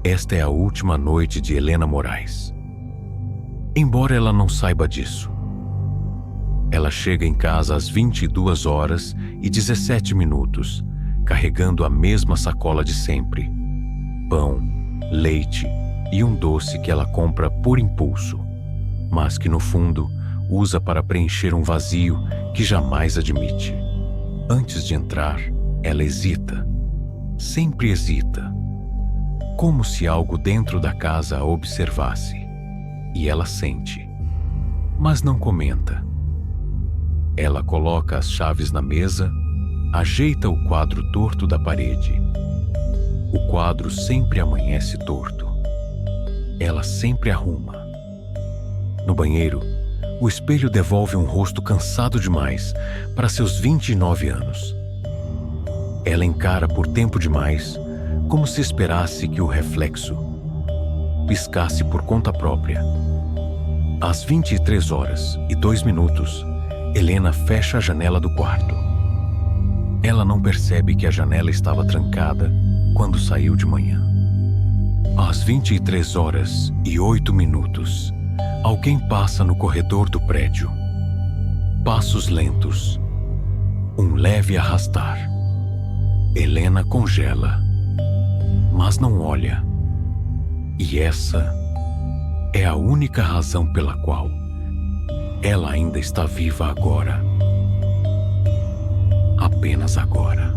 Esta é a última noite de Helena Moraes. Embora ela não saiba disso. Ela chega em casa às 22h17, carregando a mesma sacola de sempre. Pão, leite e um doce que ela compra por impulso, mas que no fundo usa para preencher um vazio que jamais admite. Antes de entrar, ela hesita. Sempre hesita. Como se algo dentro da casa a observasse. E ela sente, mas não comenta. Ela coloca as chaves na mesa, ajeita o quadro torto da parede. O quadro sempre amanhece torto. Ela sempre arruma. No banheiro, o espelho devolve um rosto cansado demais para seus 29 anos. Ela encara por tempo demais, como se esperasse que o reflexo piscasse por conta própria. Às 23h02, Helena fecha a janela do quarto. Ela não percebe que a janela estava trancada quando saiu de manhã. Às 23h08, alguém passa no corredor do prédio. Passos lentos. Um leve arrastar. Helena congela, mas não olha. E essa é a única razão pela qual ela ainda está viva agora. Apenas agora.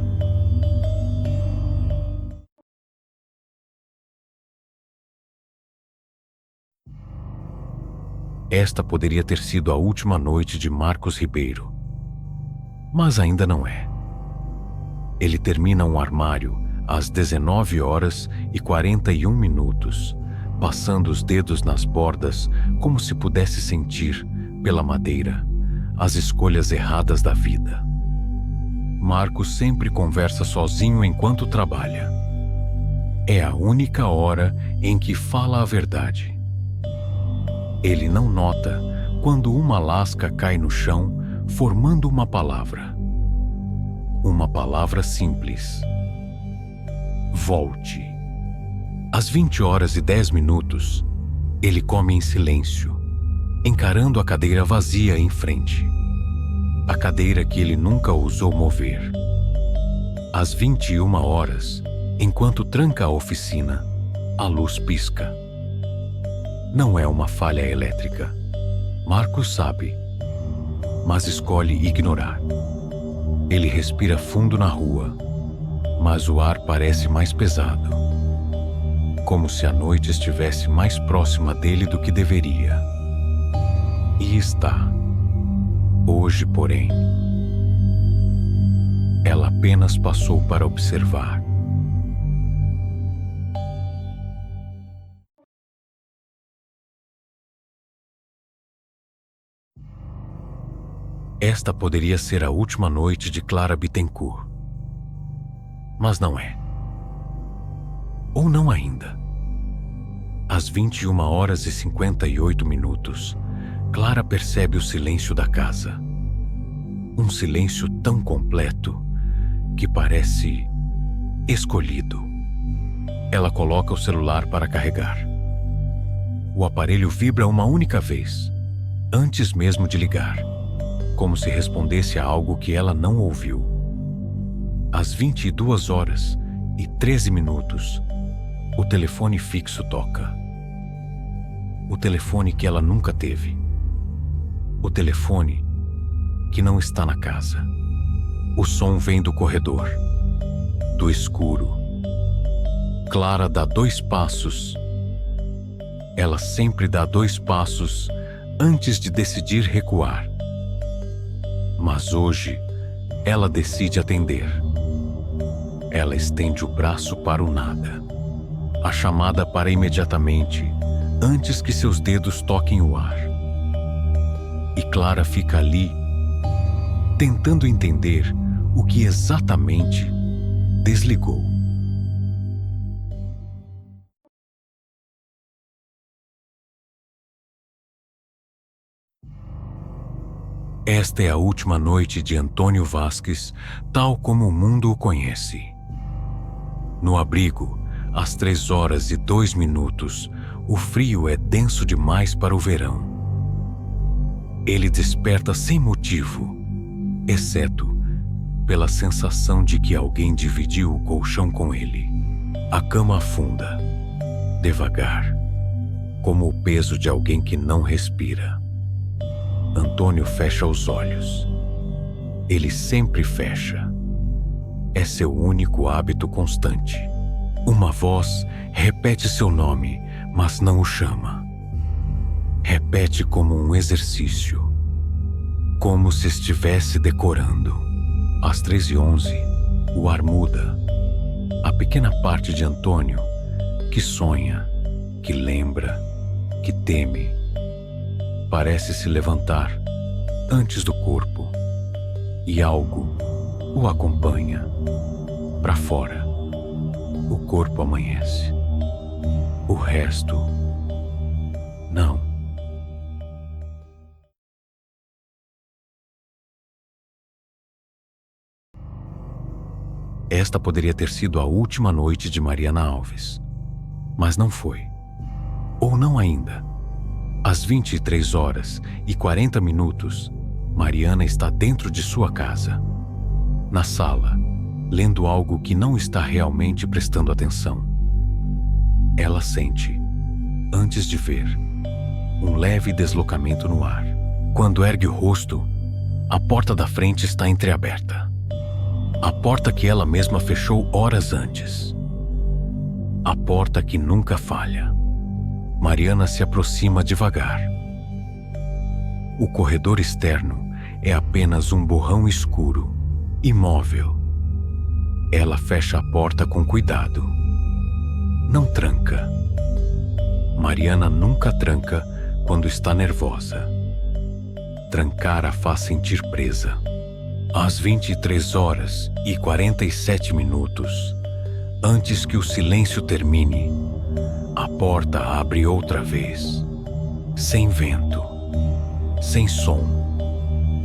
Esta poderia ter sido a última noite de Marcos Ribeiro. Mas ainda não é. Ele termina um armário às 19h41, passando os dedos nas bordas como se pudesse sentir, pela madeira, as escolhas erradas da vida. Marcos sempre conversa sozinho enquanto trabalha. É a única hora em que fala a verdade. Ele não nota quando uma lasca cai no chão, formando uma palavra. Uma palavra simples. Volte. Às 20h10, ele come em silêncio, encarando a cadeira vazia em frente. A cadeira que ele nunca ousou mover. Às 21h, enquanto tranca a oficina, a luz pisca. Não é uma falha elétrica. Marcos sabe, mas escolhe ignorar. Ele respira fundo na rua, mas o ar parece mais pesado. Como se a noite estivesse mais próxima dele do que deveria. E está. Hoje, porém, ela apenas passou para observar. Esta poderia ser a última noite de Clara Bittencourt. Mas não é. Ou não ainda. Às 21h58, Clara percebe o silêncio da casa. Um silêncio tão completo que parece escolhido. Ela coloca o celular para carregar. O aparelho vibra uma única vez, antes mesmo de ligar, como se respondesse a algo que ela não ouviu. Às 22h13, o telefone fixo toca. O telefone que ela nunca teve. O telefone que não está na casa. O som vem do corredor, do escuro. Clara dá 2 passos. Ela sempre dá 2 passos antes de decidir recuar. Mas hoje, ela decide atender. Ela estende o braço para o nada. A chamada para imediatamente, antes que seus dedos toquem o ar. E Clara fica ali, tentando entender o que exatamente desligou. Esta é a última noite de Antônio Vasques, tal como o mundo o conhece. No abrigo, Às 3h02, o frio é denso demais para o verão. Ele desperta sem motivo, exceto pela sensação de que alguém dividiu o colchão com ele. A cama afunda, devagar, como o peso de alguém que não respira. Antônio fecha os olhos. Ele sempre fecha. É seu único hábito constante. Uma voz repete seu nome, mas não o chama. Repete como um exercício, como se estivesse decorando. Às 3h11, o ar muda. A pequena parte de Antônio, que sonha, que lembra, que teme, parece se levantar antes do corpo, e algo o acompanha. Para fora, o corpo amanhece. O resto, não. Esta poderia ter sido a última noite de Mariana Alves, mas não foi. Ou não ainda. Às 23h40, Mariana está dentro de sua casa, na sala, lendo algo que não está realmente prestando atenção. Ela sente, antes de ver, um leve deslocamento no ar. Quando ergue o rosto, a porta da frente está entreaberta. A porta que ela mesma fechou horas antes. A porta que nunca falha. Mariana se aproxima devagar. O corredor externo é apenas um borrão escuro, imóvel. Ela fecha a porta com cuidado. Não tranca. Mariana nunca tranca quando está nervosa. Trancar a faz sentir presa. Às 23h47, antes que o silêncio termine, a porta abre outra vez. Sem vento, sem som,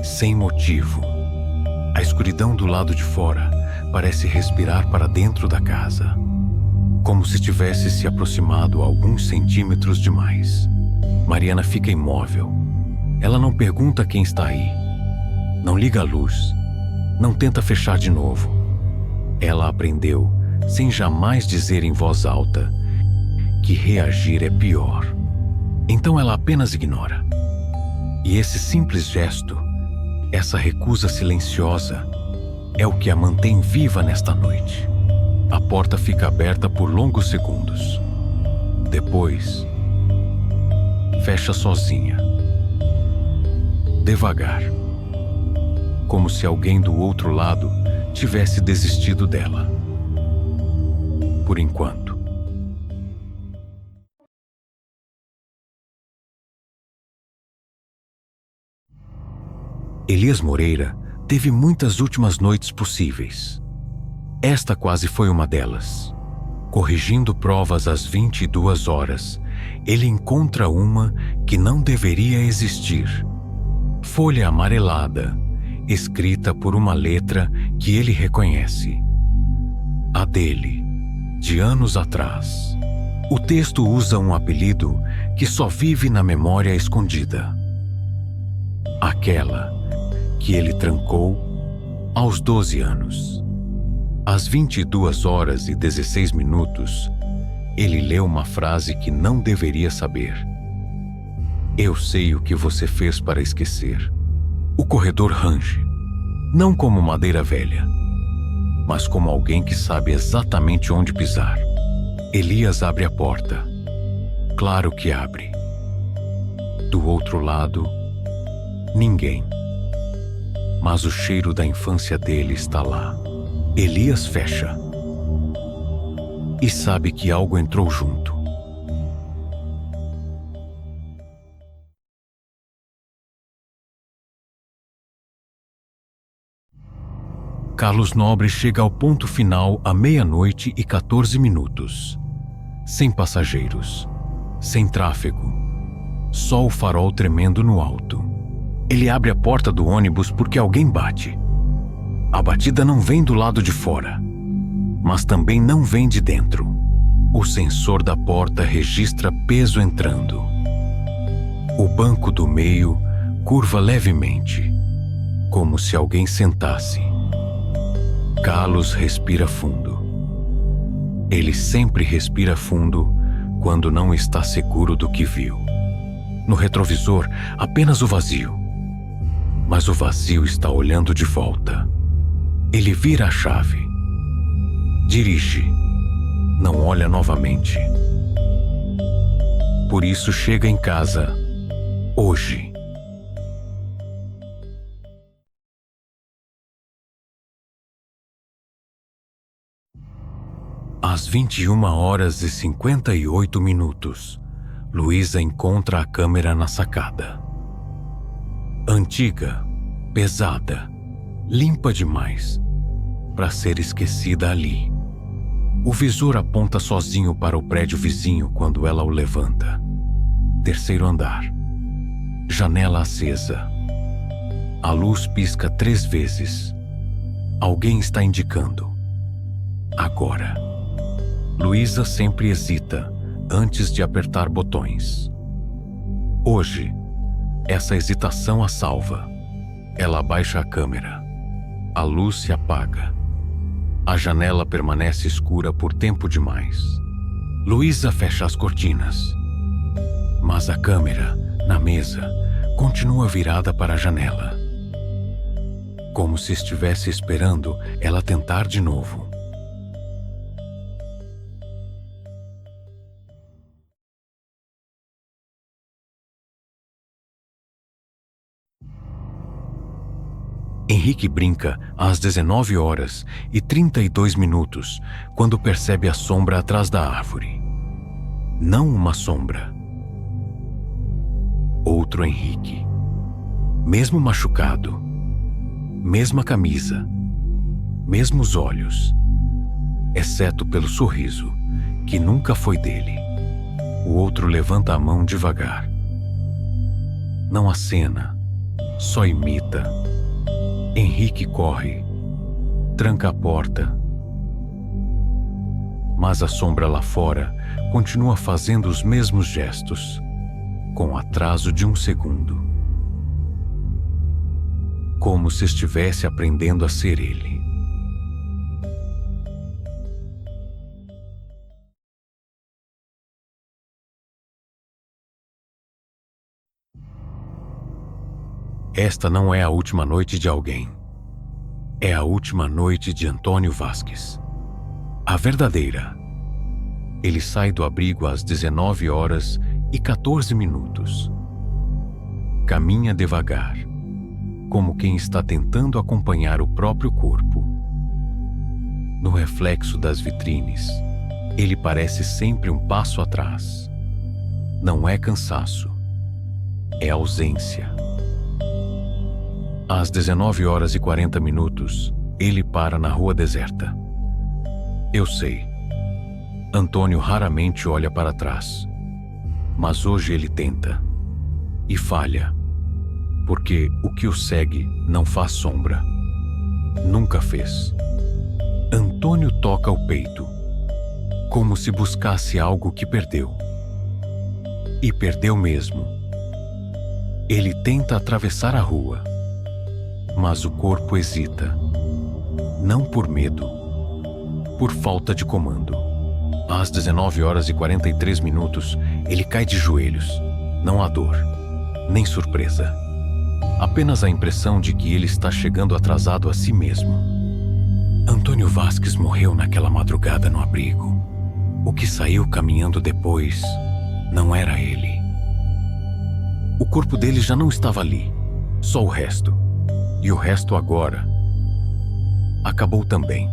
sem motivo. A escuridão do lado de fora parece respirar para dentro da casa, como se tivesse se aproximado alguns centímetros demais. Mariana fica imóvel. Ela não pergunta quem está aí. Não liga a luz. Não tenta fechar de novo. Ela aprendeu, sem jamais dizer em voz alta, que reagir é pior. Então ela apenas ignora. E esse simples gesto, essa recusa silenciosa, é o que a mantém viva nesta noite. A porta fica aberta por longos segundos. Depois, fecha sozinha. Devagar. Como se alguém do outro lado tivesse desistido dela. Por enquanto. Elias Moreira teve muitas últimas noites possíveis. Esta quase foi uma delas. Corrigindo provas às 22h, ele encontra uma que não deveria existir. Folha amarelada, escrita por uma letra que ele reconhece. A dele, de anos atrás. O texto usa um apelido que só vive na memória escondida. Aquela que ele trancou aos 12 anos. Às 22h16, ele leu uma frase que não deveria saber. Eu sei o que você fez para esquecer. O corredor range, não como madeira velha, mas como alguém que sabe exatamente onde pisar. Elias abre a porta. Claro que abre. Do outro lado, ninguém. Mas o cheiro da infância dele está lá. Elias fecha. E sabe que algo entrou junto. Carlos Nobre chega ao ponto final à 00h14. Sem passageiros, sem tráfego, só o farol tremendo no alto. Ele abre a porta do ônibus porque alguém bate. A batida não vem do lado de fora, mas também não vem de dentro. O sensor da porta registra peso entrando. O banco do meio curva levemente, como se alguém sentasse. Carlos respira fundo. Ele sempre respira fundo quando não está seguro do que viu. No retrovisor, apenas o vazio. Mas o vazio está olhando de volta. Ele vira a chave. Dirige. Não olha novamente. Por isso chega em casa hoje. Às 21h58, Luísa encontra a câmera na sacada. Antiga, pesada, limpa demais para ser esquecida ali. O visor aponta sozinho para o prédio vizinho quando ela o levanta. 3º andar. Janela acesa. A luz pisca 3 vezes. Alguém está indicando. Agora. Luísa sempre hesita antes de apertar botões. Hoje, essa hesitação a salva. Ela abaixa a câmera. A luz se apaga. A janela permanece escura por tempo demais. Luísa fecha as cortinas. Mas a câmera, na mesa, continua virada para a janela. Como se estivesse esperando ela tentar de novo. Henrique brinca às 19h32, quando percebe a sombra atrás da árvore. Não uma sombra. Outro Henrique. Mesmo machucado. Mesma camisa. Mesmos olhos. Exceto pelo sorriso, que nunca foi dele. O outro levanta a mão devagar. Não acena, só imita. Henrique corre, tranca a porta. Mas a sombra lá fora continua fazendo os mesmos gestos, com atraso de 1 segundo. Como se estivesse aprendendo a ser ele. Esta não é a última noite de alguém. É a última noite de Antônio Vasques. A verdadeira. Ele sai do abrigo às 19h14. Caminha devagar, como quem está tentando acompanhar o próprio corpo. No reflexo das vitrines, ele parece sempre um passo atrás. Não é cansaço, é ausência. Às 19h40, ele para na rua deserta. Eu sei. Antônio raramente olha para trás. Mas hoje ele tenta. E falha. Porque o que o segue não faz sombra. Nunca fez. Antônio toca o peito. Como se buscasse algo que perdeu. E perdeu mesmo. Ele tenta atravessar a rua. Mas o corpo hesita. Não por medo. Por falta de comando. Às 19h43, ele cai de joelhos. Não há dor, nem surpresa. Apenas a impressão de que ele está chegando atrasado a si mesmo. Antônio Vasques morreu naquela madrugada no abrigo. O que saiu caminhando depois não era ele. O corpo dele já não estava ali. Só o resto. E o resto agora acabou também.